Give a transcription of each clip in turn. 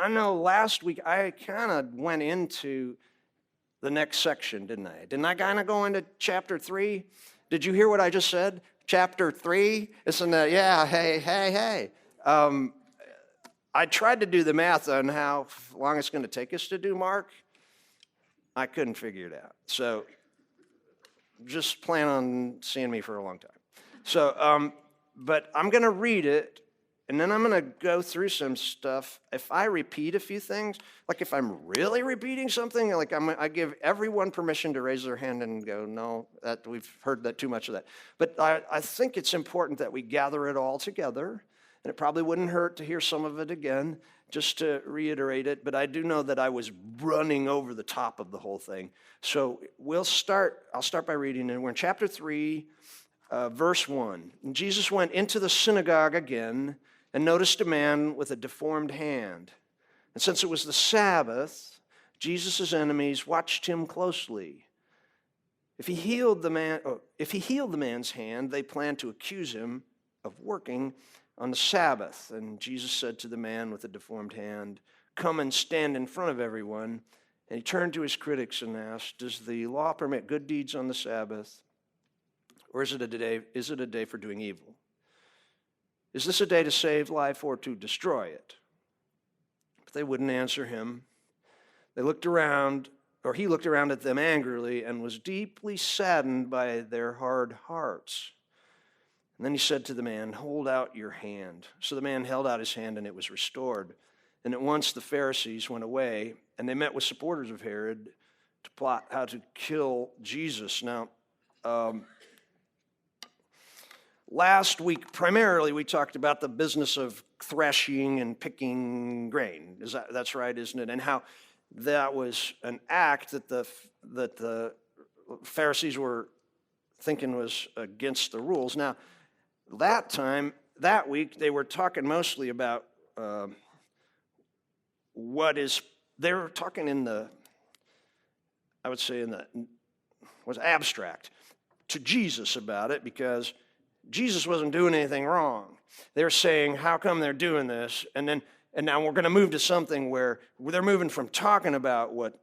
know last week I kind of went into the next section, didn't I? Didn't I kind of go into chapter 3? Did you hear what I just said? Chapter 3? Isn't that, yeah, hey. I tried to do the math on how long it's going to take us to do Mark. I couldn't figure it out. So just plan on seeing me for a long time. So, but I'm going to read it, and then I'm going to go through some stuff. If I repeat a few things, like if I'm really repeating something, like I give everyone permission to raise their hand and go, no, that we've heard that too much of that. But I think it's important that we gather it all together, and it probably wouldn't hurt to hear some of it again, just to reiterate it. But I do know that I was running over the top of the whole thing. So I'll start by reading, and we're in chapter 3, verse 1. And Jesus went into the synagogue again and noticed a man with a deformed hand. And since it was the Sabbath, Jesus' enemies watched him closely. If he healed the man's hand, they planned to accuse him of working on the Sabbath. And Jesus said to the man with the deformed hand, "Come and stand in front of everyone." And he turned to his critics and asked, "Does the law permit good deeds on the Sabbath? Or is it a day for doing evil? Is this a day to save life or to destroy it?" But they wouldn't answer him. He looked around at them angrily and was deeply saddened by their hard hearts. And then he said to the man, "Hold out your hand." So the man held out his hand, and it was restored. And at once the Pharisees went away, and they met with supporters of Herod to plot how to kill Jesus. Now, last week, primarily, we talked about the business of threshing and picking grain. That's right, isn't it? And how that was an act that the Pharisees were thinking was against the rules. Now, that week, they were talking mostly about they were talking was abstract to Jesus about it, because Jesus wasn't doing anything wrong. They're saying, how come they're doing this? And now we're going to move to something where they're moving from talking about what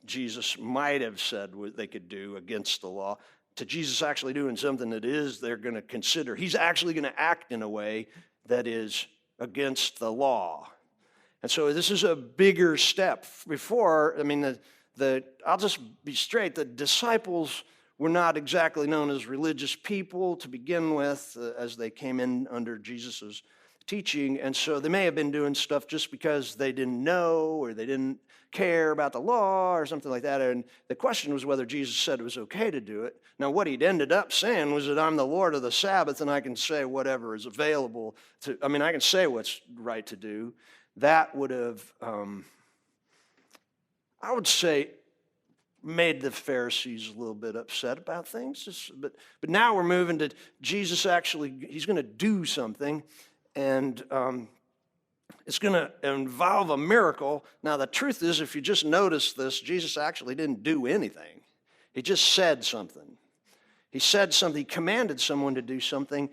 Jesus might have said what they could do against the law to Jesus actually doing something that they're going to consider. He's actually going to act in a way that is against the law. And so this is a bigger step. Before, I'll just be straight, the disciples were not exactly known as religious people to begin with, as they came in under Jesus' teaching. And so they may have been doing stuff just because they didn't know or they didn't care about the law or something like that. And the question was whether Jesus said it was okay to do it. Now, what he'd ended up saying was that I'm the Lord of the Sabbath and I can say whatever is available I can say what's right to do. That would have, I would say, made the Pharisees a little bit upset about things. But now we're moving to Jesus he's going to do something, and it's going to involve a miracle. Now, the truth is, if you just notice this, Jesus actually didn't do anything. He just said something. He said something. He commanded someone to do something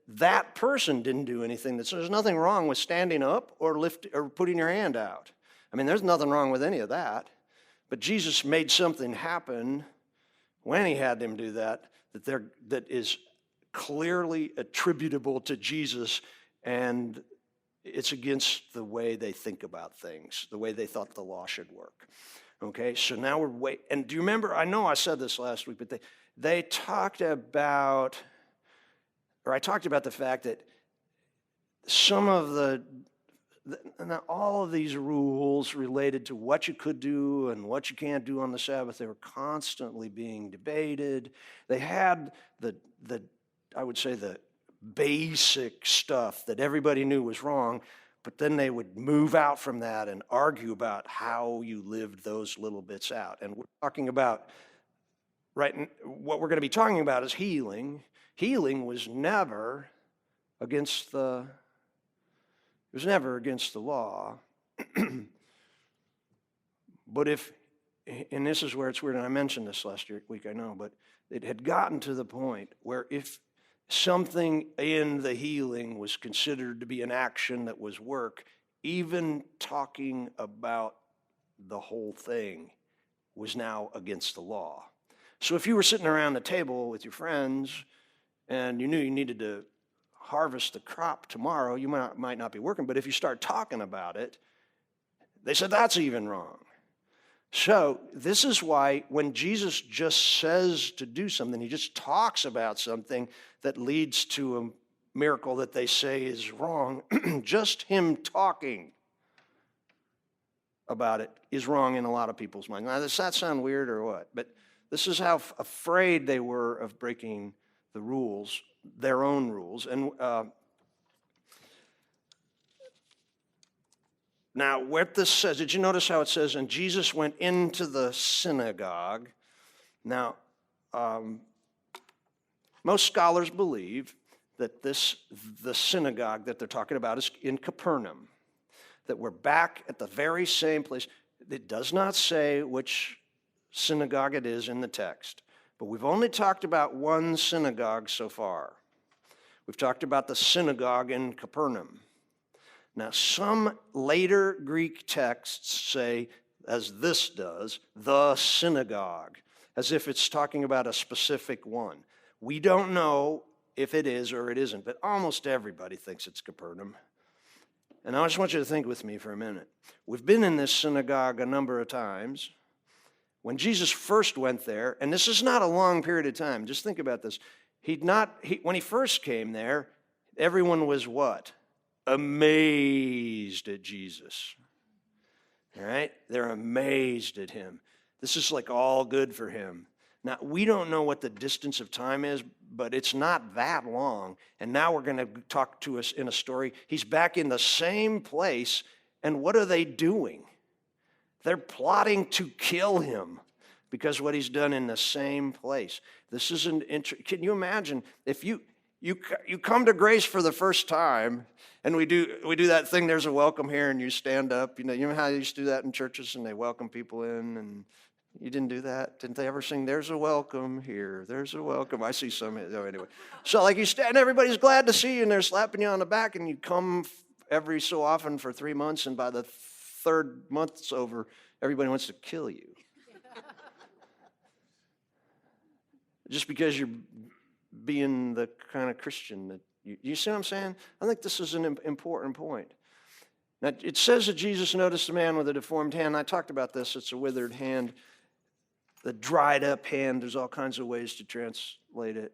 that person didn't do anything. So there's nothing wrong with standing up or putting your hand out. There's nothing wrong with any of that. But Jesus made something happen when he had them do that is clearly attributable to Jesus, and it's against the way they think about things, the way they thought the law should work. Okay, so now we're waiting. And do you remember, I know I said this last week, but they talked about, or I talked about the fact that some of all of these rules related to what you could do and what you can't do on the Sabbath, they were constantly being debated. They had I would say the basic stuff that everybody knew was wrong, but then they would move out from that and argue about how you lived those little bits out. And we're talking about, what we're going to be talking about is healing. Healing was never against the law. But and this is where it's weird, and I mentioned this last week, I know, but it had gotten to the point where if something in the healing was considered to be an action that was work, even talking about the whole thing was now against the law. So if you were sitting around the table with your friends and you knew you needed to harvest the crop tomorrow, you might not be working, but if you start talking about it, they said that's even wrong. So this is why when Jesus just says to do something, he just talks about something that leads to a miracle that they say is wrong, just him talking about it is wrong in a lot of people's minds. Now, does that sound weird or what? But this is how afraid they were of breaking the rules, their own rules. And now, what this says, did you notice how it says, and Jesus went into the synagogue? Now, most scholars believe that the synagogue that they're talking about is in Capernaum, that we're back at the very same place. It does not say which synagogue it is in the text, but we've only talked about one synagogue so far. We've talked about the synagogue in Capernaum. Now, some later Greek texts say, as this does, the synagogue, as if it's talking about a specific one. We don't know if it is or it isn't, but almost everybody thinks it's Capernaum. And I just want you to think with me for a minute. We've been in this synagogue a number of times. When Jesus first went there, and this is not a long period of time, just think about this. When he first came there, everyone was what? Amazed at Jesus. All right? They're amazed at him. This is like all good for him. Now, we don't know what the distance of time is, but it's not that long. And now we're going to talk to us in a story. He's back in the same place, and what are they doing? They're plotting to kill him because what he's done in the same place. This is can you imagine if you come to Grace for the first time, and we do that thing, there's a welcome here, and you stand up. You know how they used to do that in churches, and they welcome people in, and you didn't do that? Didn't they ever sing, there's a welcome here, there's a welcome? I see some, anyway. So like you stand, everybody's glad to see you, and they're slapping you on the back, and you come every so often for 3 months, and by the third month's over, everybody wants to kill you. Just because you're being the kind of Christian that you see what I'm saying? I think this is an important point. Now, it says that Jesus noticed a man with a deformed hand. I talked about this. It's a withered hand, the dried up hand. There's all kinds of ways to translate it.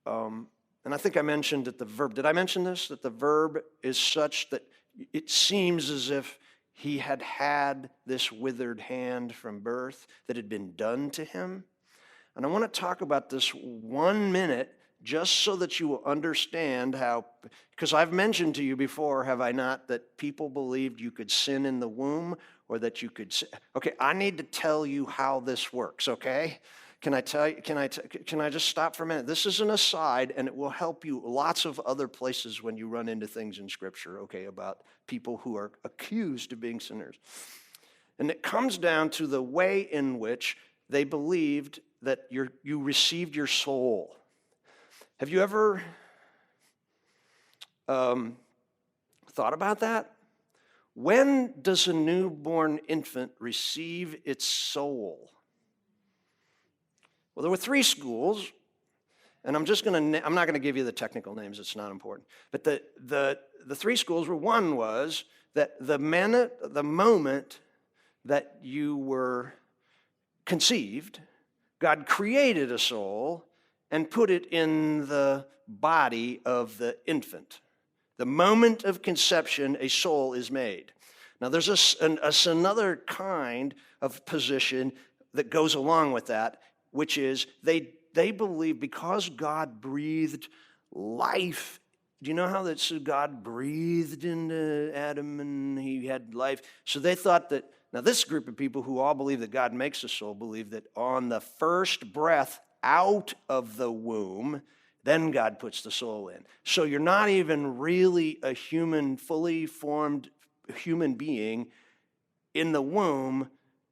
And I think I mentioned that the verb, did I mention this? That the verb is such that it seems as if he had this withered hand from birth that had been done to him. And I want to talk about this 1 minute just so that you will understand how, because I've mentioned to you before, have I not, that people believed you could sin in the womb or that you could sin. Okay, I need to tell you how this works, okay? Can I tell you, can I just stop for a minute? This is an aside, and it will help you lots of other places when you run into things in Scripture, okay, about people who are accused of being sinners. And it comes down to the way in which they believed that you received your soul. Have you ever thought about that? When does a newborn infant receive its soul? Well, there were 3 schools, and I'm not going to give you the technical names, it's not important. But the 3 schools were, one was that the moment that you were conceived, God created a soul and put it in the body of the infant. The moment of conception, a soul is made. Now, there's another kind of position that goes along with that, which is they believe because God breathed life. Do you know how that God breathed into Adam and he had life? So they thought that, now this group of people who all believe that God makes a soul believe that on the first breath out of the womb, then God puts the soul in. So you're not even really a human, fully formed human being in the womb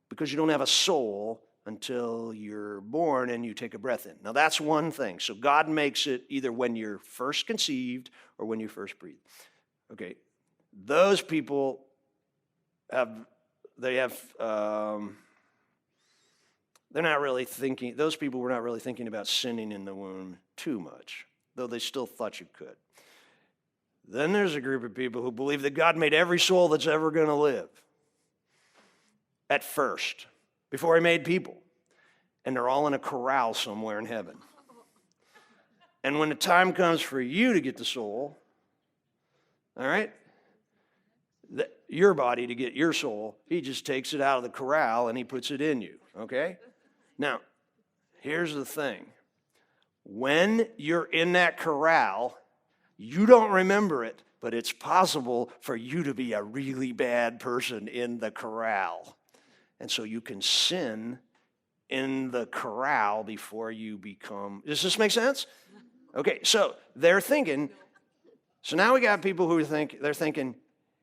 because you don't have a soul until you're born and you take a breath in. Now that's one thing. So God makes it either when you're first conceived or when you first breathe. Okay, those people they're not really thinking, those people were not really thinking about sinning in the womb too much, though they still thought you could. Then there's a group of people who believe that God made every soul that's ever going to live at first, before he made people. And they're all in a corral somewhere in heaven. And when the time comes for you to get the soul, all right, your body to get your soul, he just takes it out of the corral and he puts it in you, okay? Now, here's the thing. When you're in that corral, you don't remember it, but it's possible for you to be a really bad person in the corral. And so you can sin in the corral before you become, does this make sense? Okay, so they're thinking, so now we got people who they're thinking,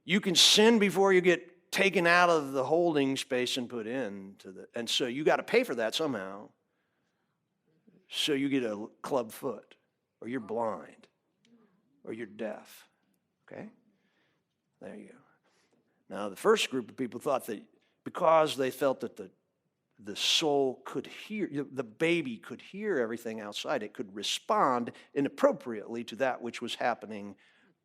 you can sin before you get taken out of the holding space and put into the, and so you got to pay for that somehow. So you get a club foot, or you're blind, or you're deaf, okay? There you go. Now the first group of people thought that because they felt that the soul could hear, the baby could hear everything outside, it could respond inappropriately to that which was happening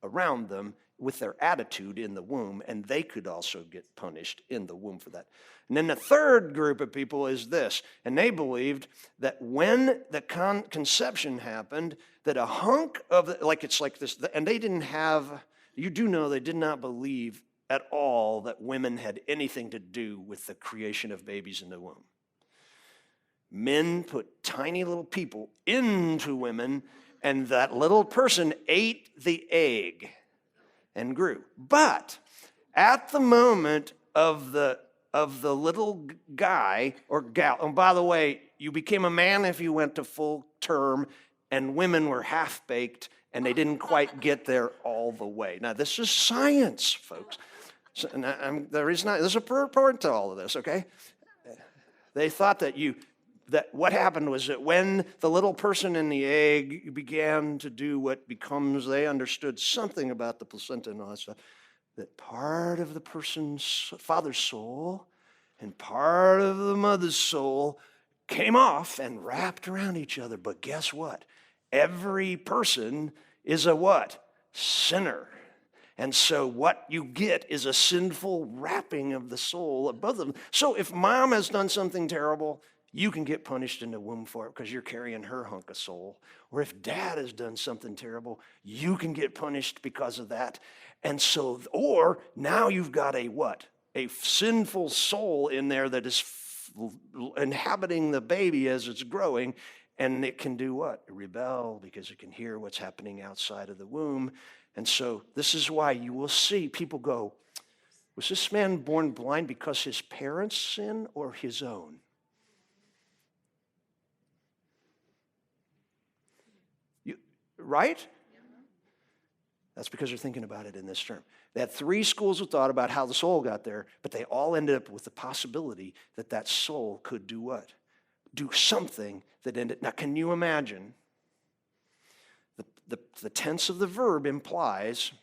around them with their attitude in the womb, and they could also get punished in the womb for that. And then the third group of people is this, and they believed that when the conception happened, that a hunk of, it's like this, and they didn't have, you do know they did not believe at all that women had anything to do with the creation of babies in the womb. Men put tiny little people into women, and that little person ate the egg and grew. But at the moment of the little guy or gal, and by the way, you became a man if you went to full term, and women were half-baked, and they didn't quite get there all the way. Now, this is science, folks. So, there's a purport to all of this, okay? They thought that what happened was that when the little person in the egg began to do what becomes, they understood something about the placenta and all that stuff, that part of the person's father's soul and part of the mother's soul came off and wrapped around each other. But guess what? Every person is a what? Sinner. And so what you get is a sinful wrapping of the soul of both of them. So if mom has done something terrible, you can get punished in the womb for it because you're carrying her hunk of soul. Or if dad has done something terrible, you can get punished because of that. And so, or now you've got a what? A sinful soul in there that is inhabiting the baby as it's growing. And it can do what? Rebel because it can hear what's happening outside of the womb. And so this is why you will see people go, was this man born blind because his parents' sin or his own? Right? That's because they're thinking about it in this term. They had three schools of thought about how the soul got there, but they all ended up with the possibility that that soul could do what? Do something that ended. Now, can you imagine? The tense of the verb implies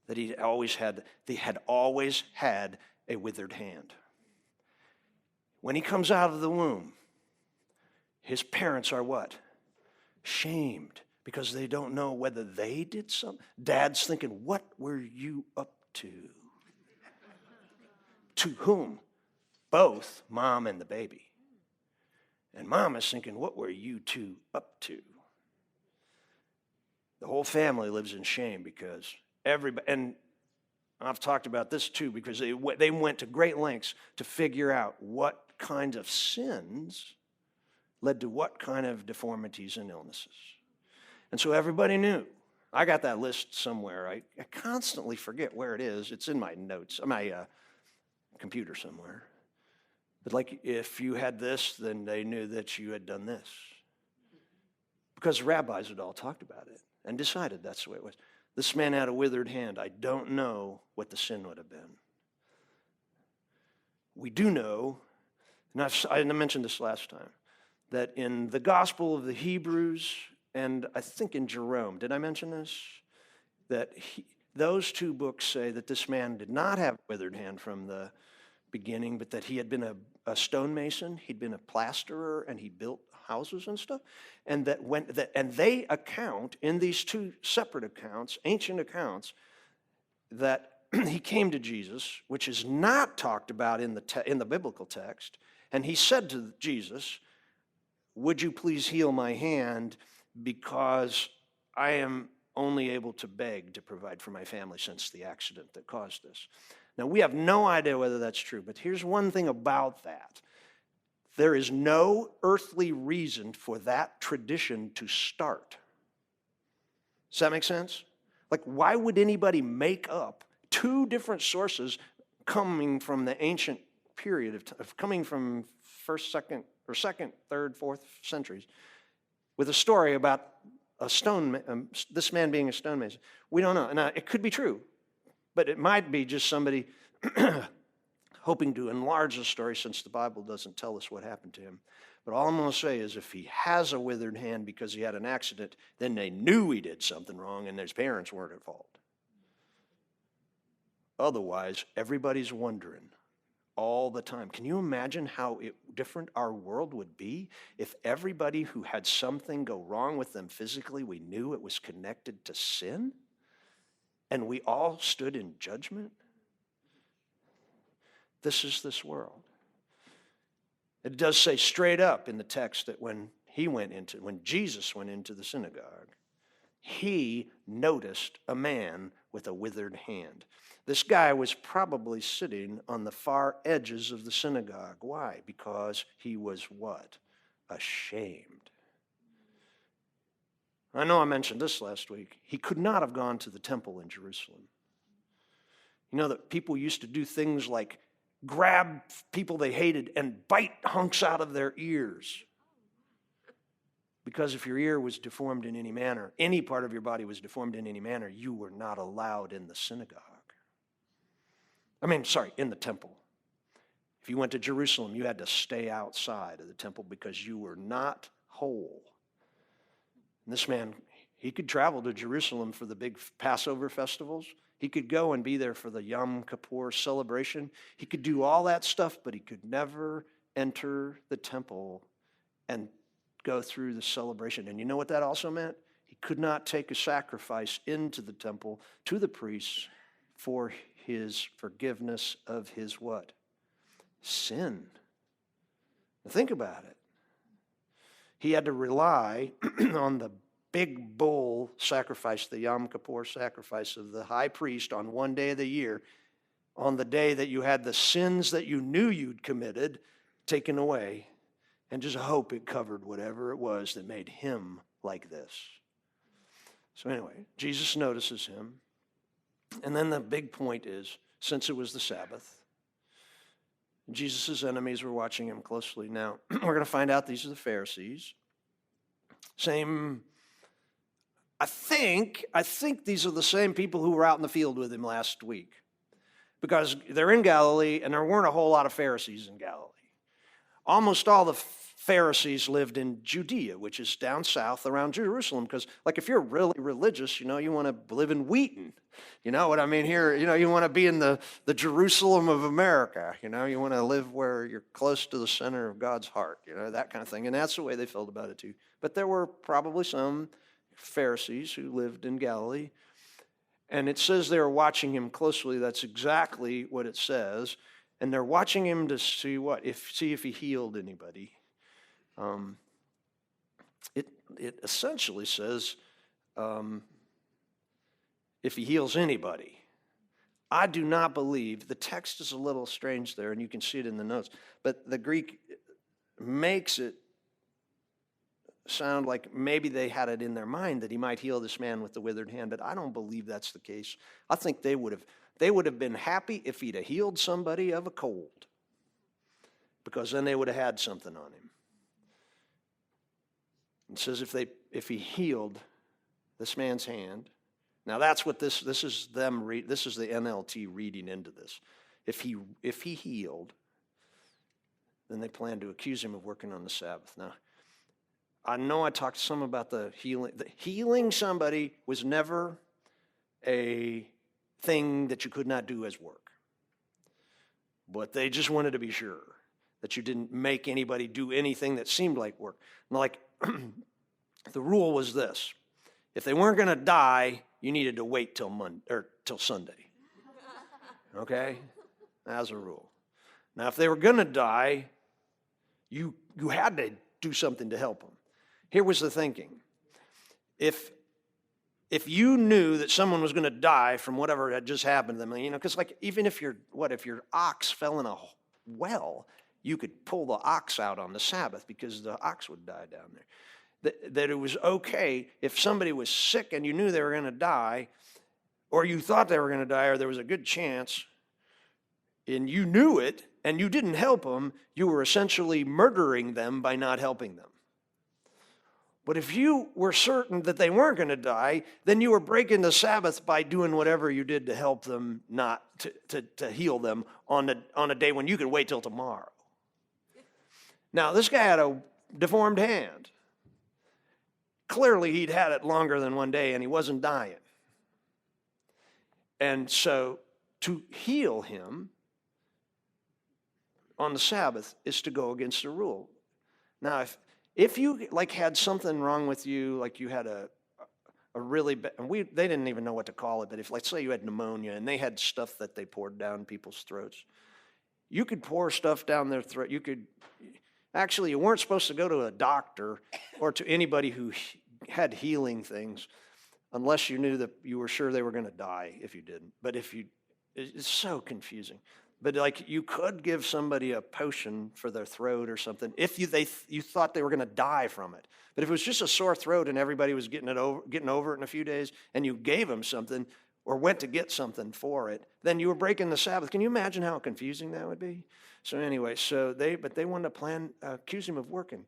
that he had always had a withered hand. When he comes out of the womb, his parents are what? Shamed because they don't know whether they did something. Dad's thinking, what were you up to? To whom? Both mom and the baby. And mom is thinking, what were you two up to? The whole family lives in shame because everybody, and I've talked about this too, because they went to great lengths to figure out what kind of sins led to what kind of deformities and illnesses. And so everybody knew. I got that list somewhere. I constantly forget where it is. It's in my notes, my computer somewhere. But like if you had this, then they knew that you had done this. Because rabbis had all talked about it and decided that's the way it was. This man had a withered hand. I don't know what the sin would have been. We do know, and I mentioned this last time, that in the Gospel of the Hebrews, and I think in Jerome, did I mention this? That those two books say that this man did not have a withered hand from the beginning, but that he had been a stonemason, he'd been a plasterer, and he built houses and stuff. And and they account in these two separate accounts, ancient accounts, that he came to Jesus, which is not talked about in the biblical text, and he said to Jesus, "Would you please heal my hand, because I am only able to beg to provide for my family since the accident that caused this." Now, we have no idea whether that's true, but here's one thing about that. There is no earthly reason for that tradition to start. Does that make sense? Like, why would anybody make up two different sources coming from the ancient period of coming from first, second, third, fourth centuries with a story about this man being a stonemason? We don't know. Now, it could be true, but it might be just somebody hoping to enlarge the story, since the Bible doesn't tell us what happened to him. But all I'm going to say is, if he has a withered hand because he had an accident, then they knew he did something wrong and his parents weren't at fault. Otherwise, everybody's wondering all the time. Can you imagine how different our world would be if everybody who had something go wrong with them physically, we knew it was connected to sin, and we all stood in judgment? This is this world. It does say straight up in the text that when Jesus went into the synagogue, he noticed a man with a withered hand. This guy was probably sitting on the far edges of the synagogue. Why? Because he was what? Ashamed. I know I mentioned this last week. He could not have gone to the temple in Jerusalem. You know that people used to do things like grab people they hated and bite hunks out of their ears. Because if your ear was deformed in any manner, any part of your body was deformed in any manner, you were not allowed in the synagogue. In the temple. If you went to Jerusalem, you had to stay outside of the temple because you were not whole. And this man, he could travel to Jerusalem for the big Passover festivals. He could go and be there for the Yom Kippur celebration. He could do all that stuff, but he could never enter the temple and go through the celebration. And you know what that also meant? He could not take a sacrifice into the temple to the priests for his forgiveness of his what? Sin. Now think about it. He had to rely on the big bull sacrifice, the Yom Kippur sacrifice of the high priest on one day of the year, on the day that you had the sins that you knew you'd committed taken away, and just hope it covered whatever it was that made him like this. So anyway, Jesus notices him. And then the big point is, since it was the Sabbath, Jesus' enemies were watching him closely. Now, we're going to find out these are the Pharisees. I think these are the same people who were out in the field with him last week, because they're in Galilee and there weren't a whole lot of Pharisees in Galilee. Almost all the Pharisees lived in Judea, which is down south around Jerusalem, because like if you're really religious, you want to live in Wheaton. You know what I mean here? You want to be in the Jerusalem of America. You want to live where you're close to the center of God's heart, that kind of thing. And that's the way they felt about it too. But there were probably some Pharisees who lived in Galilee. And it says they were watching him closely. That's exactly what it says. And they're watching him to see see if he healed anybody. It essentially says if he heals anybody. I do not believe, the text is a little strange there, and you can see it in the notes, but the Greek makes it sound like maybe they had it in their mind that he might heal this man with the withered hand, but I don't believe that's the case. I think they would have been happy if he'd have healed somebody of a cold, because then they would have had something on him. It says if he healed this man's hand. Now that's what this is them read. This is the NLT reading into this. If he healed, then they plan to accuse him of working on the Sabbath. Now, I know I talked some about the healing. The healing somebody was never a thing that you could not do as work. But they just wanted to be sure that you didn't make anybody do anything that seemed like work. Like, the rule was this: if they weren't going to die, you needed to wait till till Sunday. Okay? That was a rule. Now, if they were going to die, you had to do something to help them. Here was the thinking. If you knew that someone was going to die from whatever had just happened to them, because like even if your ox fell in a well, you could pull the ox out on the Sabbath because the ox would die down there. That it was okay if somebody was sick and you knew they were going to die, or you thought they were going to die, or there was a good chance, and you knew it, and you didn't help them, you were essentially murdering them by not helping them. But if you were certain that they weren't going to die, then you were breaking the Sabbath by doing whatever you did to help them, not to heal them on a day when you could wait till tomorrow. Now, this guy had a deformed hand. Clearly, he'd had it longer than one day, and he wasn't dying. And so, to heal him on the Sabbath is to go against the rule. Now, if you like had something wrong with you, like you had a really bad, and they didn't even know what to call it, but if, let's say you had pneumonia and they had stuff that they poured down people's throats, you could pour stuff down their throat. Actually, you weren't supposed to go to a doctor or to anybody who had healing things unless you knew that you were sure they were going to die if you didn't. But it's so confusing. But like you could give somebody a potion for their throat or something if you thought they were going to die from it. But if it was just a sore throat and everybody was getting over it in a few days, and you gave them something or went to get something for it, then you were breaking the Sabbath. Can you imagine how confusing that would be? So anyway, but they wanted to accuse him of working.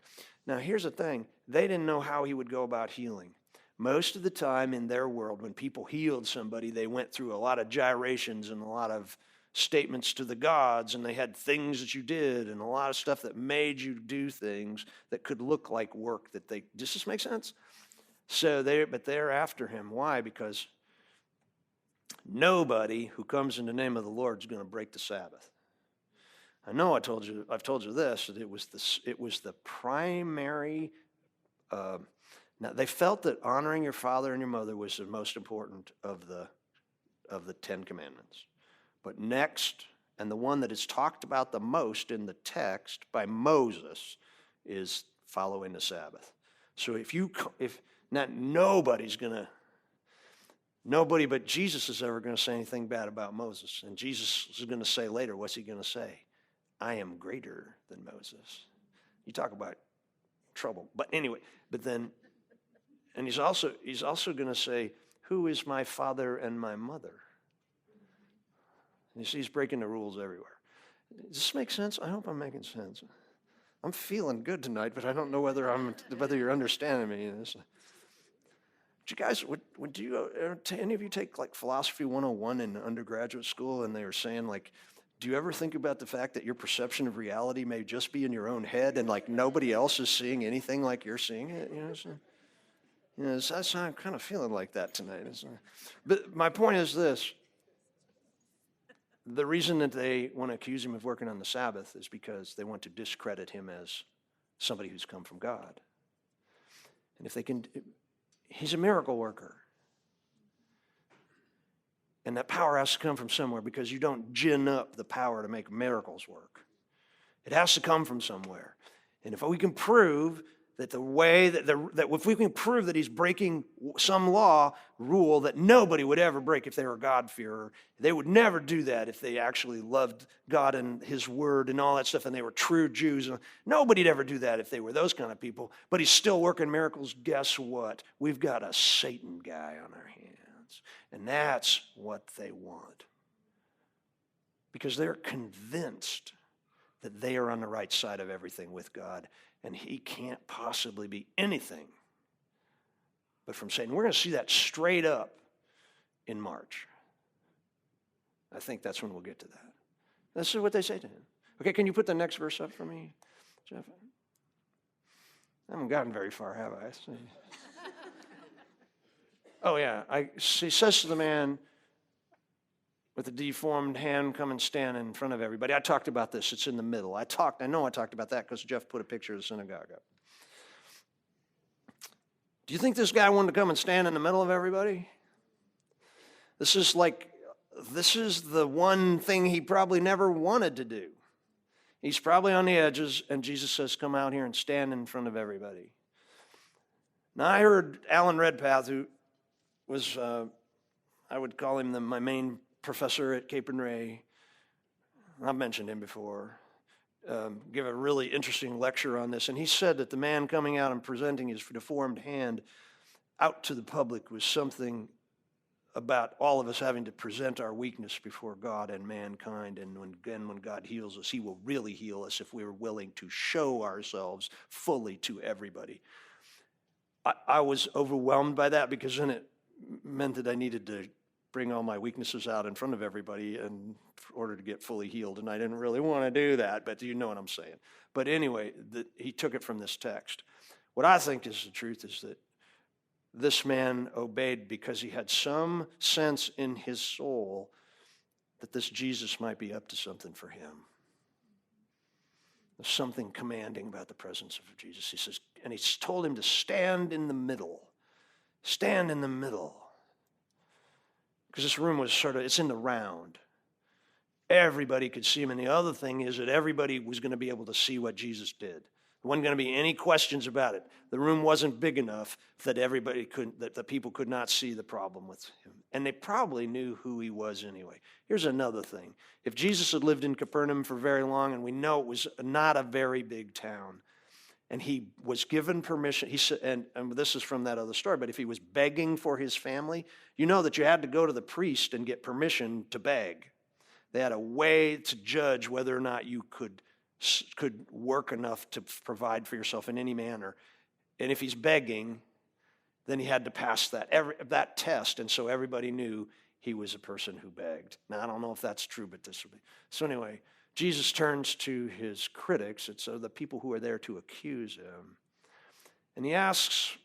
Now here's the thing: they didn't know how he would go about healing. Most of the time in their world, when people healed somebody, they went through a lot of gyrations and a lot of statements to the gods, and they had things that you did and a lot of stuff that made you do things that could look like work. Does this make sense? So they're after him. Why? Because nobody who comes in the name of the Lord is going to break the Sabbath. I know I've told you this, that it was the primary. Now they felt that honoring your father and your mother was the most important of the 10 Commandments. But next, and the one that is talked about the most in the text by Moses, is following the Sabbath. So nobody but Jesus is ever going to say anything bad about Moses. And Jesus is going to say later, what's he going to say? I am greater than Moses. You talk about trouble. But anyway, and he's also going to say, who is my father and my mother? You see, he's breaking the rules everywhere. Does this make sense? I hope I'm making sense. I'm feeling good tonight, but I don't know whether you're understanding me. Would you guys, any of you take like Philosophy 101 in undergraduate school, and they were saying like, do you ever think about the fact that your perception of reality may just be in your own head, and like nobody else is seeing anything like you're seeing it? I'm kind of feeling like that tonight. But my point is this. The reason that they want to accuse him of working on the Sabbath is because they want to discredit him as somebody who's come from God. And if they can, he's a miracle worker. And that power has to come from somewhere, because you don't gin up the power to make miracles work. It has to come from somewhere. And if we can prove that if we can prove that he's breaking some rule that nobody would ever break if they were a God-fearer, they would never do that if they actually loved God and his word and all that stuff, and they were true Jews. Nobody'd ever do that if they were those kind of people. But he's still working miracles. Guess what? We've got a Satan guy on our hands. And that's what they want. Because they're convinced that they are on the right side of everything with God, and he can't possibly be anything but from Satan. We're going to see that straight up in March. I think that's when we'll get to that. This is what they say to him. Okay, can you put the next verse up for me, Jeff? I haven't gotten very far, have I? Oh, yeah. He says to the man, with a deformed hand come and stand in front of everybody. I talked about this. It's in the middle. I know I talked about that because Jeff put a picture of the synagogue up. Do you think this guy wanted to come and stand in the middle of everybody? This is the one thing he probably never wanted to do. He's probably on the edges, and Jesus says, come out here and stand in front of everybody. Now, I heard Alan Redpath, who was, I would call him my main professor at Cape and Ray. I've mentioned him before. Give a really interesting lecture on this, and he said that the man coming out and presenting his deformed hand out to the public was something about all of us having to present our weakness before God and mankind, and when God heals us, he will really heal us if we're willing to show ourselves fully to everybody. I was overwhelmed by that because then it meant that I needed to bring all my weaknesses out in front of everybody in order to get fully healed, and I didn't really want to do that, but you know what I'm saying. But anyway, he took it from this text. What I think is the truth is that this man obeyed because he had some sense in his soul that this Jesus might be up to something for him. There's something commanding about the presence of Jesus. He says, and he told him to stand in the middle. Stand in the middle. Because this room was it's in the round. Everybody could see him. And the other thing is that everybody was going to be able to see what Jesus did. There wasn't going to be any questions about it. The room wasn't big enough that that the people could not see the problem with him. And they probably knew who he was anyway. Here's another thing. If Jesus had lived in Capernaum for very long, and we know it was not a very big town, and he was given permission, he said, and this is from that other story, but if he was begging for his family, you know that you had to go to the priest and get permission to beg. They had a way to judge whether or not you could work enough to provide for yourself in any manner. And if he's begging, then he had to pass that test, and so everybody knew he was a person who begged. Now, I don't know if that's true, but this will be. So anyway, Jesus turns to his critics, and so the people who are there to accuse him, and he asks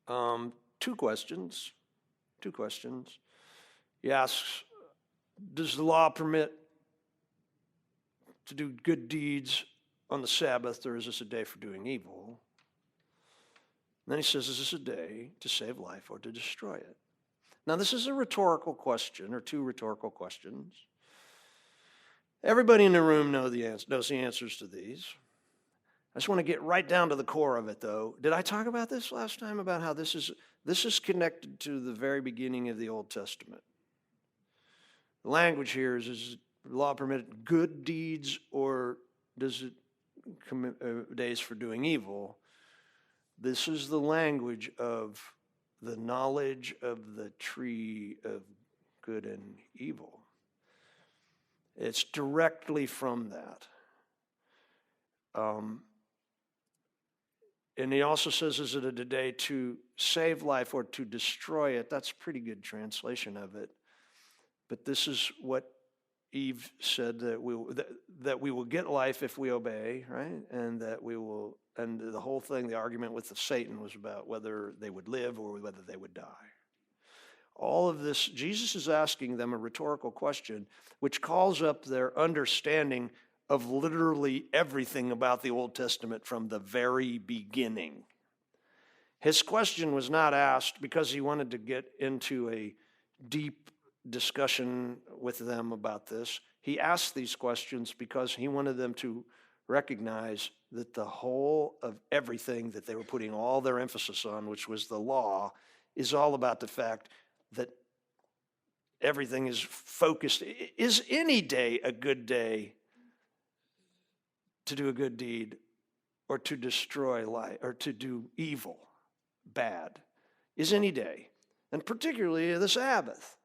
two questions. He asks, does the law permit to do good deeds on the Sabbath, or is this a day for doing evil? And then he says, is this a day to save life or to destroy it? Now, this is a rhetorical question, or two rhetorical questions. Everybody in the room knows the answers to these. I just want to get right down to the core of it, though. Did I talk about this last time, about how this is connected to the very beginning of the Old Testament? The language here is the law permitted good deeds, or does it commit days for doing evil? This is the language of the knowledge of the tree of good and evil. It's directly from that. And he also says, is it a day to save life or to destroy it? That's a pretty good translation of it. But this is what Eve said, that we will get life if we obey, right? And that we will, and the whole thing, the argument with Satan was about whether they would live or whether they would die. All of this, Jesus is asking them a rhetorical question, which calls up their understanding of literally everything about the Old Testament from the very beginning. His question was not asked because he wanted to get into a deep discussion with them about this. He asked these questions because he wanted them to recognize that the whole of everything that they were putting all their emphasis on, which was the law, is all about the fact that everything is focused. Is any day a good day to do a good deed or to destroy life or to do evil, bad? Is any day, and particularly the Sabbath.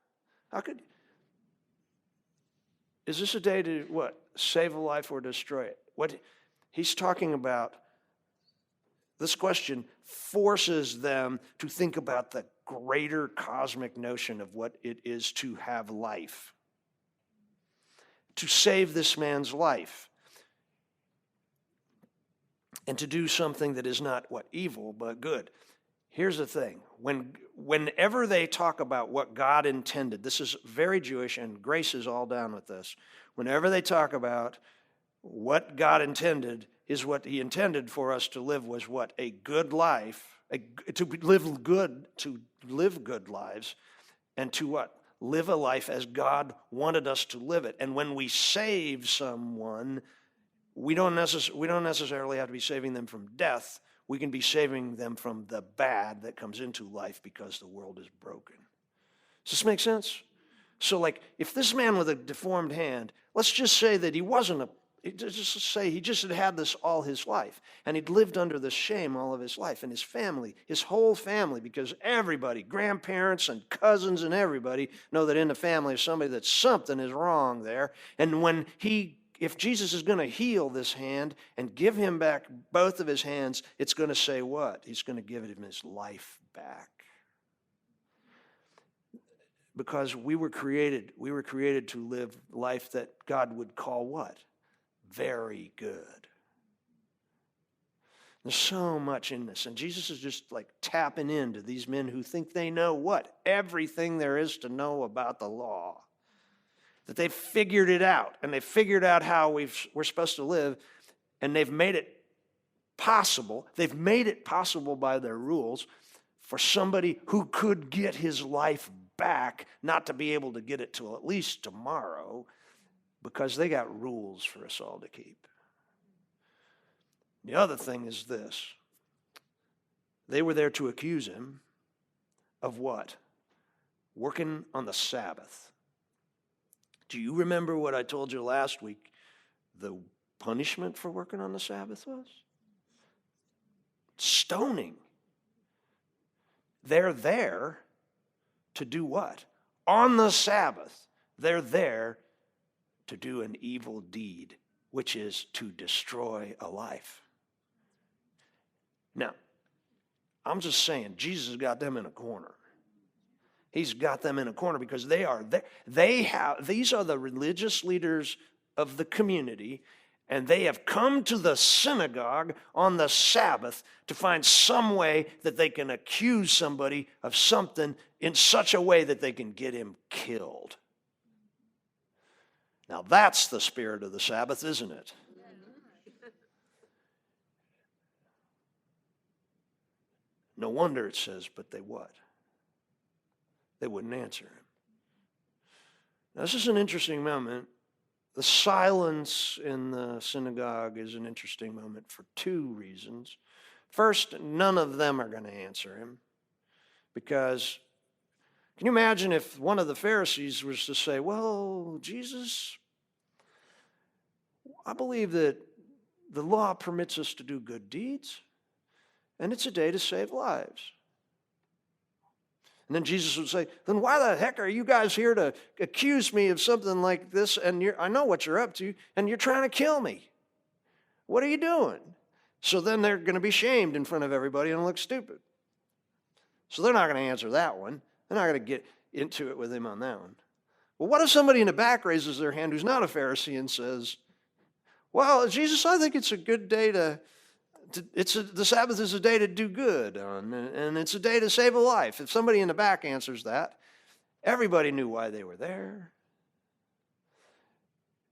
Is this a day to what? Save a life or destroy it? What he's talking about, this question forces them to think about the greater cosmic notion of what it is to have life. To save this man's life. And to do something that is not what? Evil, but good. Here's the thing. Whenever they talk about what God intended, this is very Jewish, and Grace is all down with this. Whenever they talk about what God intended, is what he intended for us to live was what? A good life, to live good lives, and to what? Live a life as God wanted us to live it. And when we save someone, we don't necessarily have to be saving them from death. We can be saving them from the bad that comes into life because the world is broken. Does this make sense? So like, if this man with a deformed hand, let's just say that he wasn't just say he just had this all his life, and he'd lived under this shame all of his life, and his family, his whole family, because everybody, grandparents and cousins and everybody know that in the family is somebody that something is wrong there. And if Jesus is going to heal this hand and give him back both of his hands, it's going to say what? He's going to give him his life back. Because we were created to live life that God would call what? Very good. There's so much in this. And Jesus is just like tapping into these men who think they know what? Everything there is to know about the law. That they've figured it out. And they've figured out how we're supposed to live. And they've made it possible. They've made it possible by their rules for somebody who could get his life back, not to be able to get it till at least tomorrow, because they got rules for us all to keep. The other thing is this. They were there to accuse him of what? Working on the Sabbath. Do you remember what I told you last week the punishment for working on the Sabbath was? Stoning. They're there to do what? On the Sabbath, they're there to do an evil deed, which is to destroy a life. Now, I'm just saying, Jesus got them in a corner. He's got them in a corner because these are the religious leaders of the community, and they have come to the synagogue on the Sabbath to find some way that they can accuse somebody of something in such a way that they can get him killed. Now that's the spirit of the Sabbath, isn't it? No wonder it says, but they what? They wouldn't answer him. Now, this is an interesting moment. The silence in the synagogue is an interesting moment for two reasons. First, none of them are going to answer him because can you imagine if one of the Pharisees was to say, well, Jesus, I believe that the law permits us to do good deeds, and it's a day to save lives. And then Jesus would say, then why the heck are you guys here to accuse me of something like this? And I know what you're up to, and you're trying to kill me. What are you doing? So then they're going to be shamed in front of everybody and look stupid. So they're not going to answer that one. They're not going to get into it with him on that one. Well, what if somebody in the back raises their hand who's not a Pharisee and says, well, Jesus, I think it's a good day the Sabbath is a day to do good on, and it's a day to save a life. If somebody in the back answers that, everybody knew why they were there.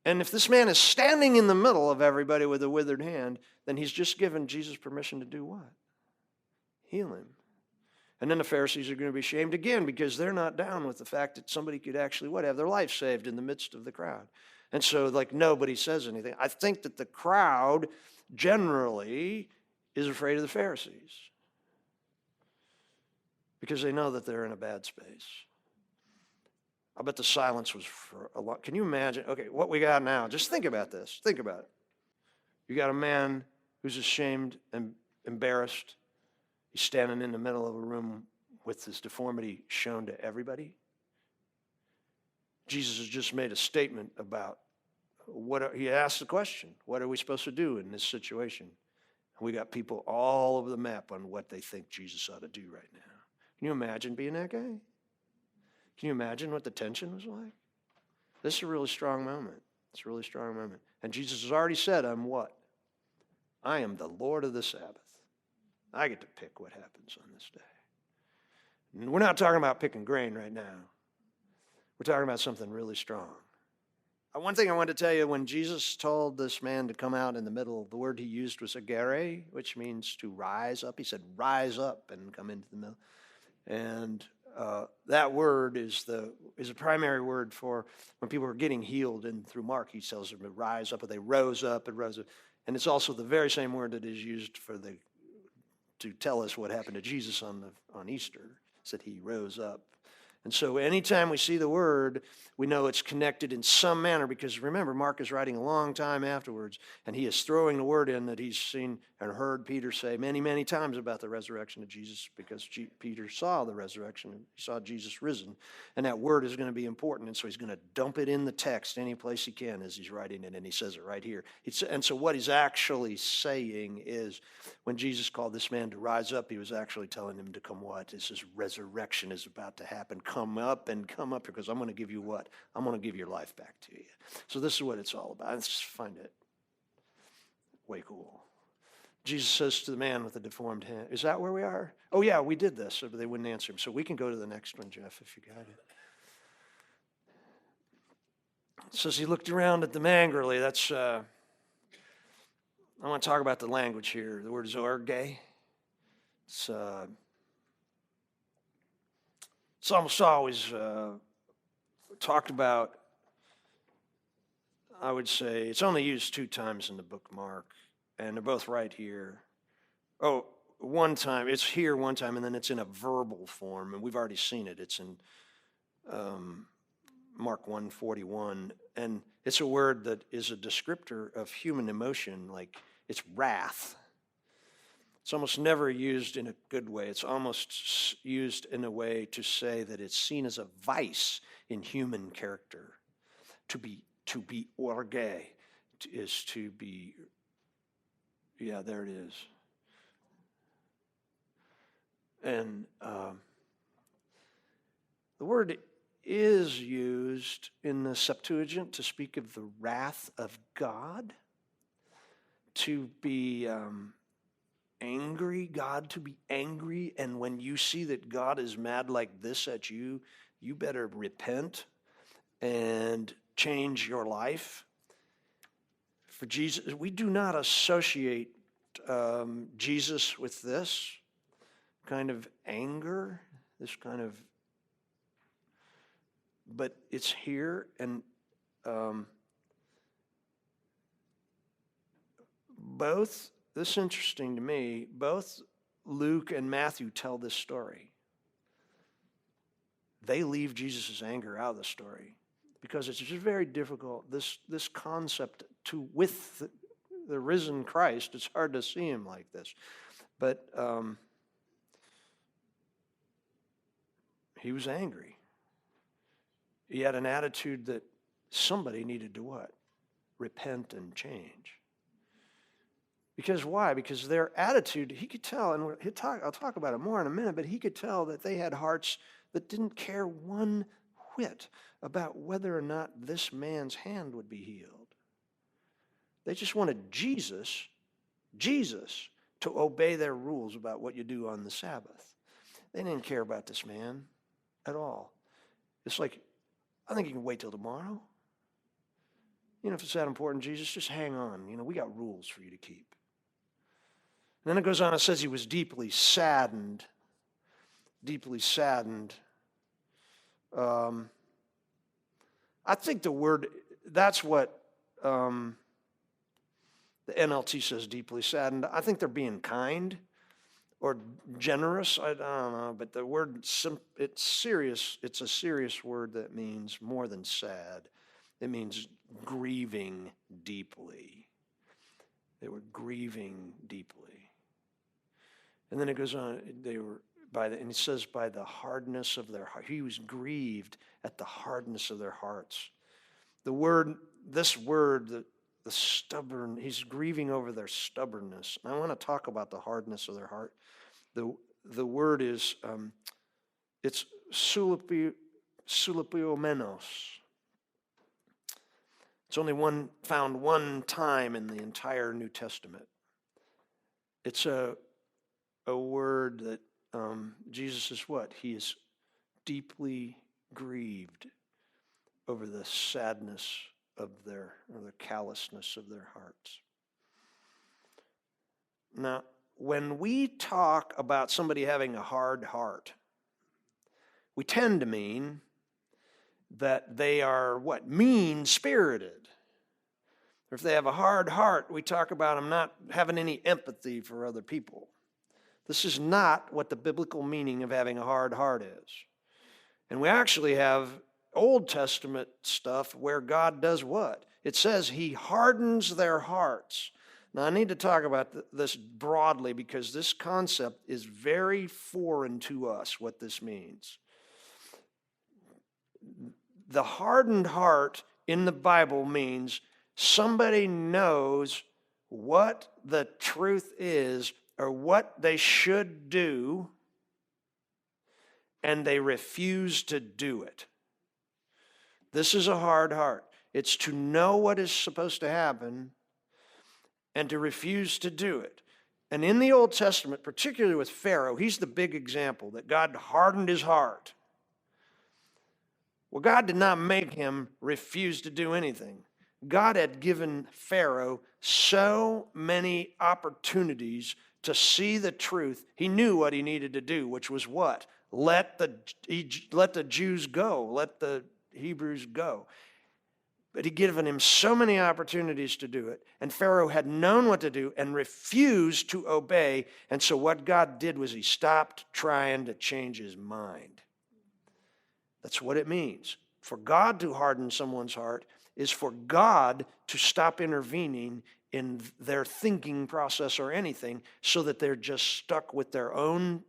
And if this man is standing in the middle of everybody with a withered hand, then he's just given Jesus permission to do what? Heal him. And then the Pharisees are going to be shamed again because they're not down with the fact that somebody could actually have their life saved in the midst of the crowd. And so nobody says anything. I think that the crowd generally is afraid of the Pharisees because they know that they're in a bad space. I bet the silence was for a lot. Can you imagine? Okay, what we got now, just think about this. Think about it. You got a man who's ashamed and embarrassed. He's standing in the middle of a room with his deformity shown to everybody. Jesus has just made a statement about he asked the question, what are we supposed to do in this situation? And we got people all over the map on what they think Jesus ought to do right now. Can you imagine being that guy? Can you imagine what the tension was like? This is a really strong moment. It's a really strong moment. And Jesus has already said, I'm what? I am the Lord of the Sabbath. I get to pick what happens on this day. We're not talking about picking grain right now. We're talking about something really strong. One thing I want to tell you, when Jesus told this man to come out in the middle, the word he used was agere, which means to rise up. He said, rise up and come into the middle. And that word is a primary word for when people are getting healed. And through Mark, he tells them to rise up, or they rose up and rose up. And it's also the very same word that is used to tell us what happened to Jesus on Easter. It said he rose up. And so anytime we see the word, we know it's connected in some manner, because remember, Mark is writing a long time afterwards, and he is throwing the word in that he's seen and heard Peter say many, many times about the resurrection of Jesus, because Peter saw the resurrection, and he saw Jesus risen, and that word is going to be important, and so he's going to dump it in the text any place he can as he's writing it, and he says it right here. And so what he's actually saying is, when Jesus called this man to rise up, he was actually telling him to come what? This is resurrection is about to happen. Come up, because I'm going to give you what? I'm going to give your life back to you. So this is what it's all about. I just find it way cool. Jesus says to the man with the deformed hand, is that where we are? Oh yeah, we did this, but they wouldn't answer him. So we can go to the next one, Jeff, if you got it. It says he looked around at them angrily. That's, I want to talk about the language here. The word is orge. It's almost always talked about, I would say, it's only used 2 times in the book Mark, and they're both right here. Oh, one time, it's here one time, and then it's in a verbal form, and we've already seen it. It's in Mark 1:41, and it's a word that is a descriptor of human emotion, like it's wrath. It's almost never used in a good way. It's almost used in a way to say that it's seen as a vice in human character. To be orge is to be, yeah, there it is. And the word is used in the Septuagint to speak of the wrath of God, to be angry, God to be angry, and when you see that God is mad like this at you, you better repent and change your life. For Jesus, we do not associate Jesus with this kind of anger, this kind of, but it's here, and both, this is interesting to me, both Luke and Matthew tell this story. They leave Jesus' anger out of the story because it's just very difficult, this concept with the risen Christ, it's hard to see him like this. But he was angry. He had an attitude that somebody needed to what? Repent and change. Because why? Because their attitude, he could tell, and I'll talk about it more in a minute, but he could tell that they had hearts that didn't care one whit about whether or not this man's hand would be healed. They just wanted Jesus to obey their rules about what you do on the Sabbath. They didn't care about this man at all. It's like, I think you can wait till tomorrow. You know, if it's that important, Jesus, just hang on. You know, we got rules for you to keep. And then it goes on, it says he was deeply saddened. Deeply saddened. I think the word, that's what the NLT says, deeply saddened. I think they're being kind or generous. I don't know, but the word, it's serious. It's a serious word that means more than sad. It means grieving deeply. They were grieving deeply. And then it goes on, and it says by the hardness of their heart. He was grieved at the hardness of their hearts. This word, the stubborn, he's grieving over their stubbornness. And I want to talk about the hardness of their heart. The word is, it's sulipiomenos. It's only found one time in the entire New Testament. It's a word that Jesus is what? He is deeply grieved over the sadness of or the callousness of their hearts. Now, when we talk about somebody having a hard heart, we tend to mean that they are what? Mean-spirited. Or if they have a hard heart, we talk about them not having any empathy for other people. This is not what the biblical meaning of having a hard heart is. And we actually have Old Testament stuff where God does what? It says he hardens their hearts. Now, I need to talk about this broadly because this concept is very foreign to us, what this means. The hardened heart in the Bible means somebody knows what the truth is or what they should do, and they refuse to do it. This is a hard heart. It's to know what is supposed to happen and to refuse to do it. And in the Old Testament, particularly with Pharaoh, he's the big example that God hardened his heart. Well, God did not make him refuse to do anything. God had given Pharaoh so many opportunities to see the truth. He knew what he needed to do, which was what? Let the Jews go. Let the Hebrews go. But he'd given him so many opportunities to do it, and Pharaoh had known what to do and refused to obey. And so what God did was he stopped trying to change his mind. That's what it means. For God to harden someone's heart is for God to stop intervening in their thinking process or anything so that they're just stuck with their own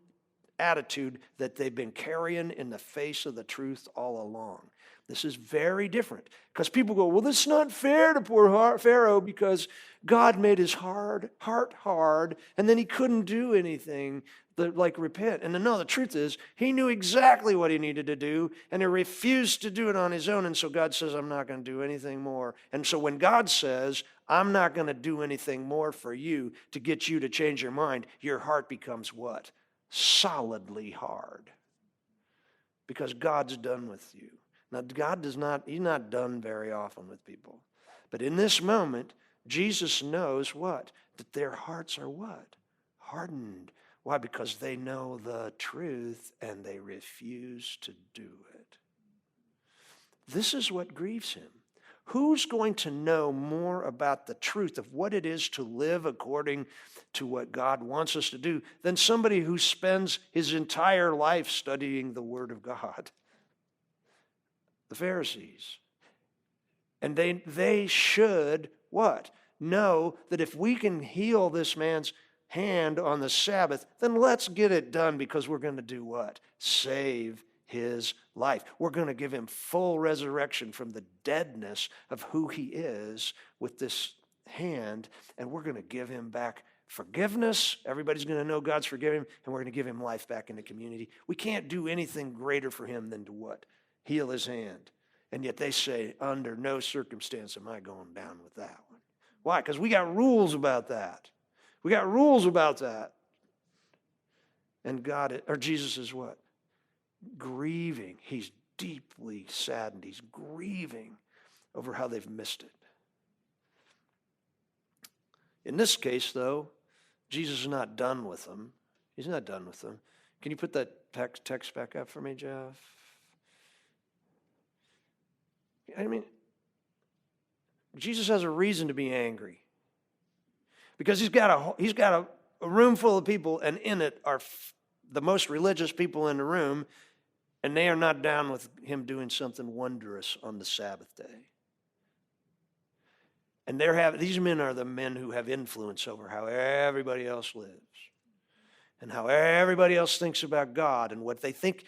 attitude that they've been carrying in the face of the truth all along. This is very different because people go, well, this is not fair to poor Pharaoh because God made his heart hard and then he couldn't do anything like repent. And no, the truth is he knew exactly what he needed to do and he refused to do it on his own. And so God says, I'm not going to do anything more. And so when God says, I'm not going to do anything more for you to get you to change your mind, your heart becomes what? Solidly hard. Because God's done with you. Now, he's not done very often with people. But in this moment, Jesus knows what? That their hearts are what? Hardened. Why? Because they know the truth and they refuse to do it. This is what grieves him. Who's going to know more about the truth of what it is to live according to what God wants us to do than somebody who spends his entire life studying the Word of God? The Pharisees. And they should what? Know that if we can heal this man's hand on the Sabbath, then let's get it done because we're going to do what? Save his life. We're going to give him full resurrection from the deadness of who he is with this hand, and we're going to give him back forgiveness. Everybody's going to know God's forgiven him, and we're going to give him life back in the community. We can't do anything greater for him than to what? Heal his hand. And yet they say, under no circumstance am I going down with that one. Why? Because we got rules about that. We got rules about that. And Jesus is what? Grieving. He's deeply saddened. He's grieving over how they've missed it. In this case, though, Jesus is not done with them. He's not done with them. Can you put that text back up for me, Jeff? I mean, Jesus has a reason to be angry. Because he's got a room full of people, and in it are the most religious people in the room, and they are not down with him doing something wondrous on the Sabbath day. And these men are the men who have influence over how everybody else lives and how everybody else thinks about God and what they think.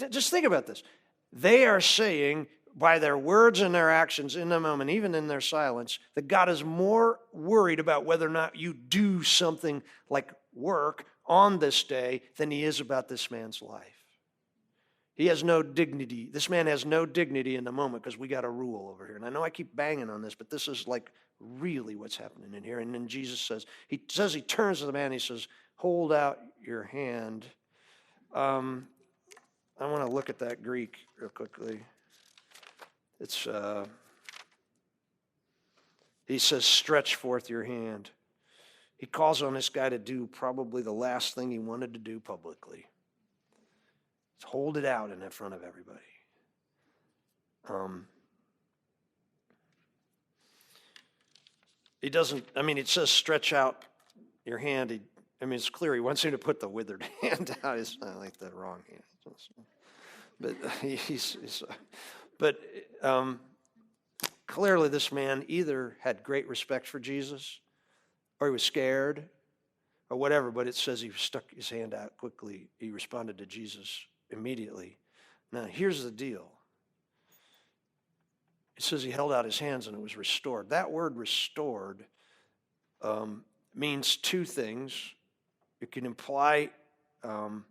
Just think about this. They are saying by their words and their actions in the moment, even in their silence, that God is more worried about whether or not you do something like work on this day than he is about this man's life. He has no dignity. This man has no dignity in the moment because we got a rule over here. And I know I keep banging on this, but this is like really what's happening in here. And then Jesus says, he turns to the man, he says, hold out your hand. I want to look at that Greek real quickly. It's, he says, stretch forth your hand. He calls on this guy to do probably the last thing he wanted to do publicly. Hold it out in front of everybody. He doesn't, it says stretch out your hand. It's clear he wants you to put the withered hand out. It's not like the wrong hand. But clearly this man either had great respect for Jesus or he was scared or whatever, but it says he stuck his hand out quickly. He responded to Jesus immediately. Now, here's the deal. It says he held out his hands and it was restored. That word restored means two things. It can imply that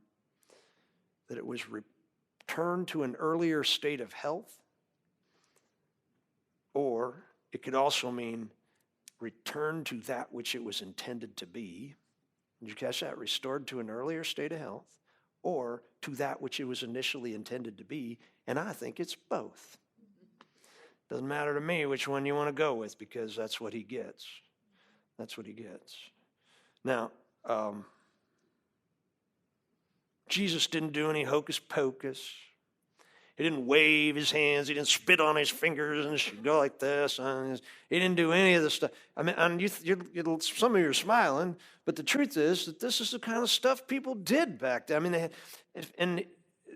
it was returned to an earlier state of health, or it could also mean return to that which it was intended to be. Did you catch that? Restored to an earlier state of health, or to that which it was initially intended to be, and I think it's both. Doesn't matter to me which one you want to go with, because that's what he gets. That's what he gets. Now, Jesus didn't do any hocus pocus. He didn't wave his hands. He didn't spit on his fingers and go like this. He didn't do any of this stuff. Some of you are smiling, but the truth is that this is the kind of stuff people did back then. And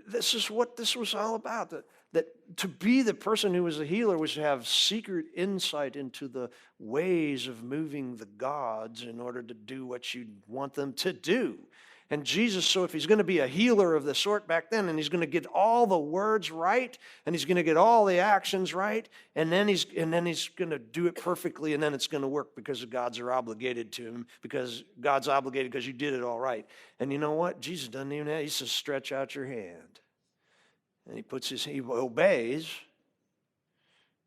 this is what this was all about. That to be the person who was a healer was to have secret insight into the ways of moving the gods in order to do what you want them to do. And Jesus, so if he's going to be a healer of the sort back then, and he's going to get all the words right, and he's going to get all the actions right, and then he's going to do it perfectly, and then it's going to work because the gods are obligated to him, because God's obligated because you did it all right. And you know what? Jesus doesn't even have, he says, stretch out your hand. And he obeys,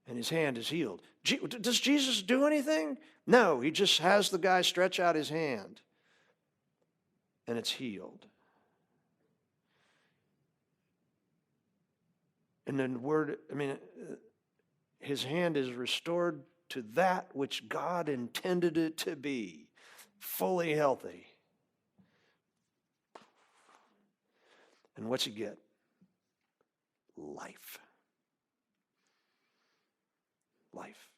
and his hand is healed. Does Jesus do anything? No, he just has the guy stretch out his hand, and it's healed. And then his hand is restored to that which God intended it to be, fully healthy. And what's he get? Life. Life.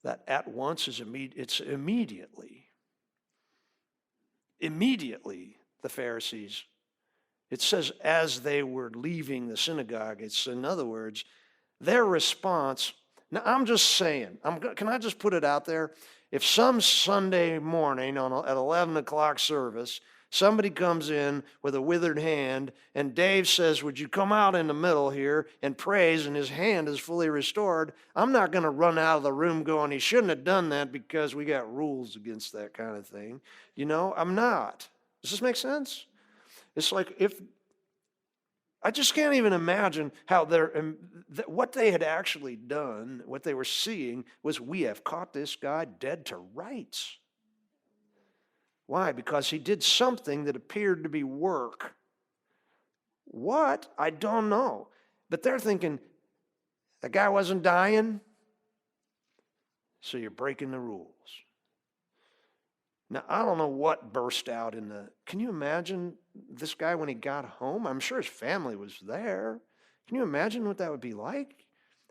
That at once is it's immediately. Immediately, the Pharisees, it says as they were leaving the synagogue, it's in other words, their response, now I'm just saying, can I just put it out there? If some Sunday morning at 11 o'clock service, somebody comes in with a withered hand, and Dave says, would you come out in the middle here and praise, and his hand is fully restored, I'm not going to run out of the room going, he shouldn't have done that because we got rules against that kind of thing. I'm not. Does this make sense? It's like I just can't even imagine how what they had actually done, what they were seeing was, we have caught this guy dead to rights. Why? Because he did something that appeared to be work. What? I don't know. But they're thinking, the guy wasn't dying, so you're breaking the rules. Now, I don't know what burst out can you imagine this guy when he got home? I'm sure his family was there. Can you imagine what that would be like?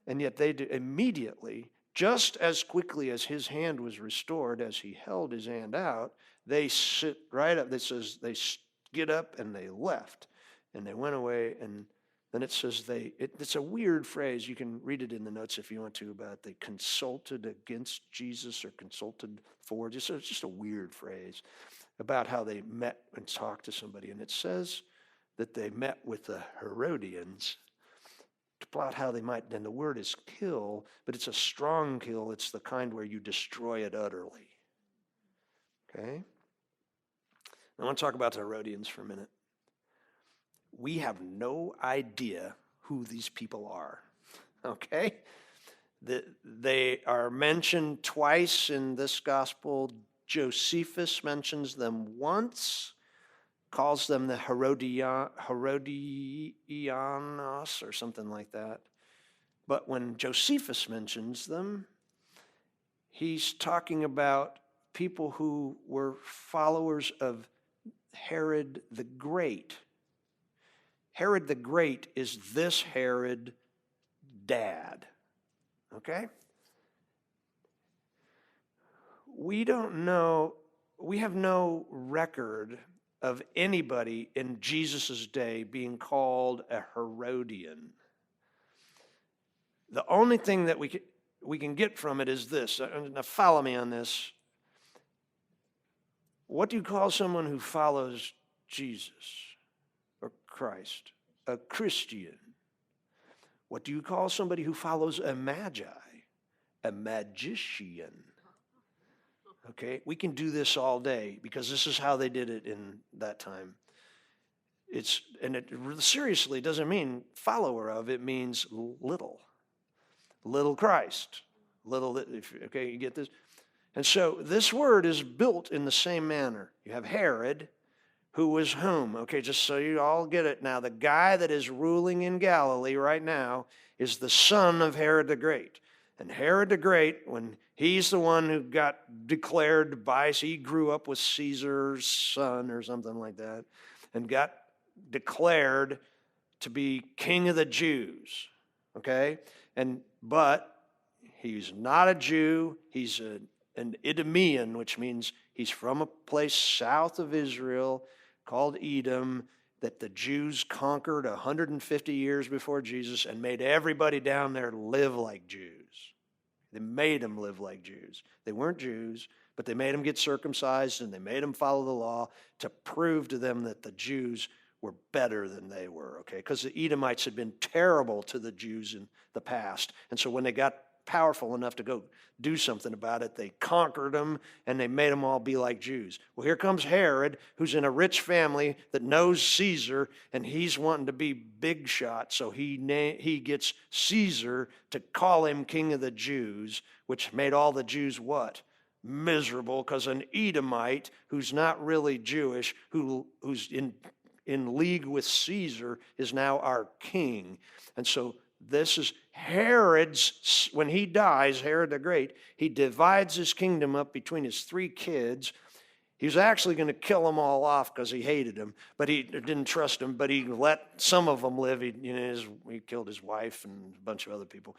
And yet they did immediately, just as quickly as his hand was restored, as he held his hand out, they sit right up. It says they get up and they left. And they went away, and then it says it's a weird phrase. You can read it in the notes if you want to, about they consulted against Jesus or consulted for. It's just a weird phrase about how they met and talked to somebody. And it says that they met with the Herodians to plot how they might, and the word is kill, but it's a strong kill. It's the kind where you destroy it utterly. Okay? I want to talk about the Herodians for a minute. We have no idea who these people are, okay? They are mentioned twice in this gospel. Josephus mentions them once. calls them the Herodianos or something like that. But when Josephus mentions them, he's talking about people who were followers of Herod the Great. Herod the Great is this Herod dad, okay? We don't know, we have no record of anybody in Jesus' day being called a Herodian. The only thing that we can get from it is this. Now follow me on this. What do you call someone who follows Jesus or Christ? A Christian. What do you call somebody who follows a magi? A magician. Okay, we can do this all day because this is how they did it in that time. It seriously doesn't mean follower of, it means little. Little Christ. Okay, you get this? And so this word is built in the same manner. You have Herod, who was whom? Okay, just so you all get it now, the guy that is ruling in Galilee right now is the son of Herod the Great. And Herod the Great, when he's the one who got declared by, he grew up with Caesar's son or something like that, and got declared to be king of the Jews, okay? But he's not a Jew, he's an Idumean, which means he's from a place south of Israel called Edom that the Jews conquered 150 years before Jesus and made everybody down there live like Jews. They made them live like Jews. They weren't Jews, but they made them get circumcised and they made them follow the law to prove to them that the Jews were better than they were, okay? Because the Edomites had been terrible to the Jews in the past. And so when they got powerful enough to go do something about it, they conquered them and they made them all be like Jews. Well, here comes Herod, who's in a rich family that knows Caesar, and he's wanting to be big shot, so he gets Caesar to call him king of the Jews, which made all the Jews what? Miserable, because an Edomite who's not really Jewish, who's in league with Caesar, is now our king. And so this is Herod's, when he dies, Herod the Great, he divides his kingdom up between his 3 kids. He was actually going to kill them all off because he hated them, but he didn't trust them, but he let some of them live. He killed his wife and a bunch of other people.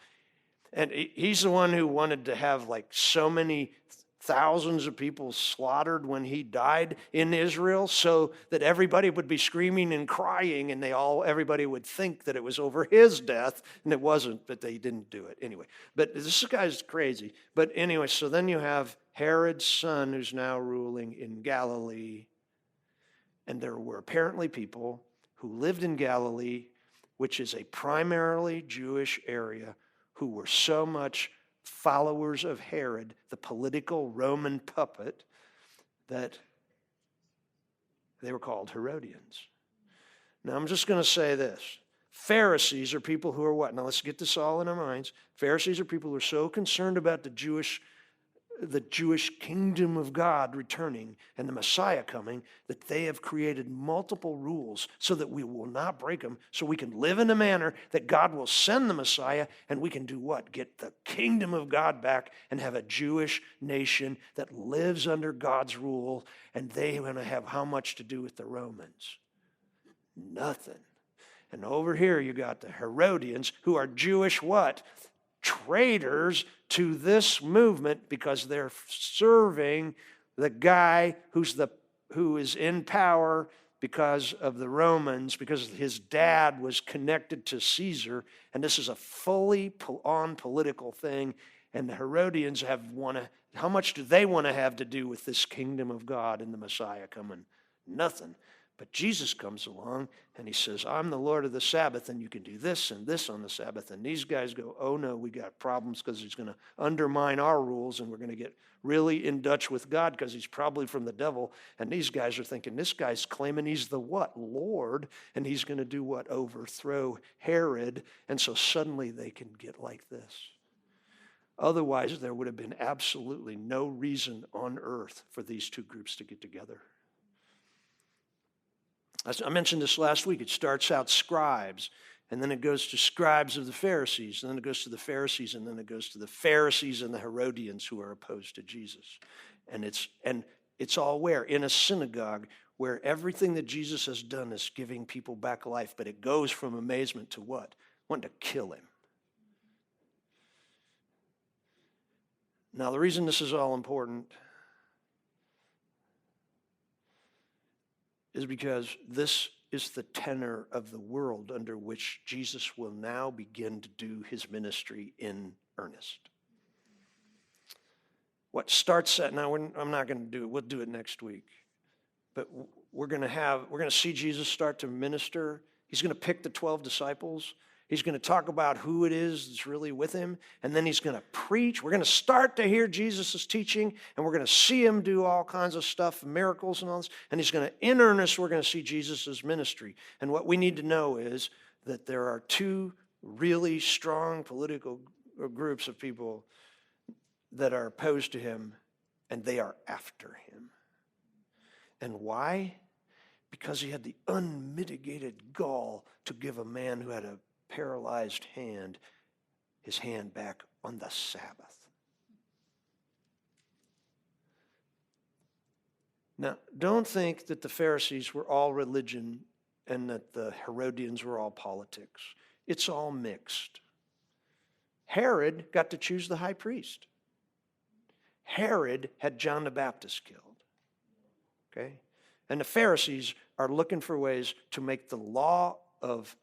And he's the one who wanted to have like so many thousands of people slaughtered when he died in Israel so that everybody would be screaming and crying and everybody would think that it was over his death, and it wasn't, but they didn't do it anyway. But this guy's crazy. But anyway, so then you have Herod's son who's now ruling in Galilee, and there were apparently people who lived in Galilee, which is a primarily Jewish area, who were so much followers of Herod, the political Roman puppet, that they were called Herodians. Now, I'm just going to say this. Pharisees are people who are what? Now, let's get this all in our minds. Pharisees are people who are so concerned about the Jewish kingdom of God returning and the Messiah coming that they have created multiple rules so that we will not break them, so we can live in a manner that God will send the Messiah and we can do what? Get the kingdom of God back and have a Jewish nation that lives under God's rule, and they want to have how much to do with the Romans? Nothing. And over here you got the Herodians, who are Jewish what? Traitors to this movement because they're serving the guy who is in power because of the Romans, because his dad was connected to Caesar, and this is a fully on political thing. And the Herodians how much do they want to have to do with this kingdom of God and the Messiah coming? Nothing. But Jesus comes along and he says, I'm the Lord of the Sabbath, and you can do this and this on the Sabbath. And these guys go, oh no, we got problems because he's going to undermine our rules, and we're going to get really in Dutch with God because he's probably from the devil. And these guys are thinking, this guy's claiming he's the what? Lord. And he's going to do what? Overthrow Herod. And so suddenly they can get like this. Otherwise, there would have been absolutely no reason on earth for these two groups to get together. I mentioned this last week. It starts out scribes, and then it goes to scribes of the Pharisees, and then it goes to the Pharisees, and then it goes to the Pharisees and the Herodians who are opposed to Jesus. And it's all where? In a synagogue where everything that Jesus has done is giving people back life, but it goes from amazement to what? Wanting to kill him. Now, the reason this is all important is because this is the tenor of the world under which Jesus will now begin to do his ministry in earnest. What starts at, now I'm not going to do it, we'll do it next week. But we're going to see Jesus start to minister. He's going to pick the 12 disciples. He's going to talk about who it is that's really with him, and then he's going to preach. We're going to start to hear Jesus' teaching, and we're going to see him do all kinds of stuff, miracles and all this, and he's going to, in earnest, we're going to see Jesus' ministry. And what we need to know is that there are two really strong political groups of people that are opposed to him, and they are after him. And why? Because he had the unmitigated gall to give a man who had a paralyzed hand his hand back on the Sabbath. Now, don't think that the Pharisees were all religion and that the Herodians were all politics. It's all mixed. Herod got to choose the high priest. Herod had John the Baptist killed. Okay? And the Pharisees are looking for ways to make the law of,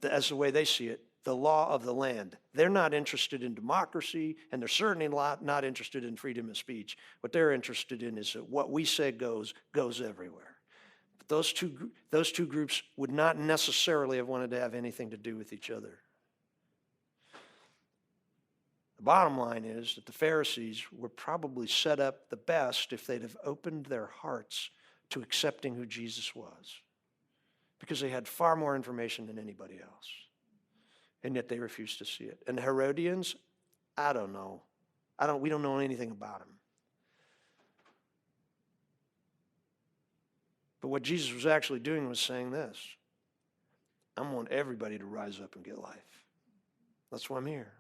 as the way they see it, the law of the land. They're not interested in democracy, and they're certainly not interested in freedom of speech. What they're interested in is that what we say goes everywhere. But those two groups would not necessarily have wanted to have anything to do with each other. The bottom line is that the Pharisees were probably set up the best if they'd have opened their hearts to accepting who Jesus was, because they had far more information than anybody else, and yet they refused to see it. And the Herodians, I don't know. We don't know anything about them. But what Jesus was actually doing was saying this: I want everybody to rise up and get life. That's why I'm here.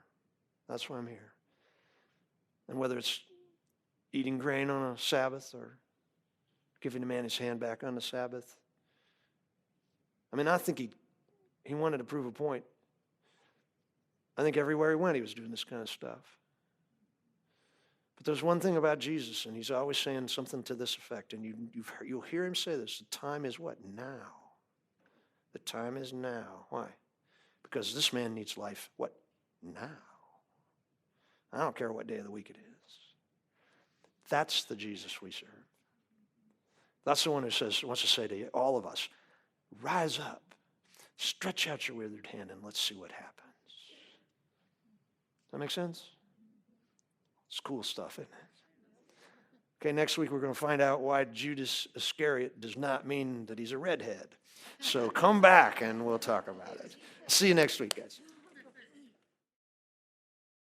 That's why I'm here. And whether it's eating grain on a Sabbath or giving a man his hand back on the Sabbath. I mean, I think he wanted to prove a point. I think everywhere he went, he was doing this kind of stuff. But there's one thing about Jesus, and he's always saying something to this effect, and you'll hear him say this: the time is what? Now. The time is now. Why? Because this man needs life. What? Now. I don't care what day of the week it is. That's the Jesus we serve. That's the one who wants to say to all of us, rise up, stretch out your withered hand, and let's see what happens. Does that make sense? It's cool stuff, isn't it? Okay, next week we're going to find out why Judas Iscariot does not mean that he's a redhead. So come back and we'll talk about it. See you next week, guys.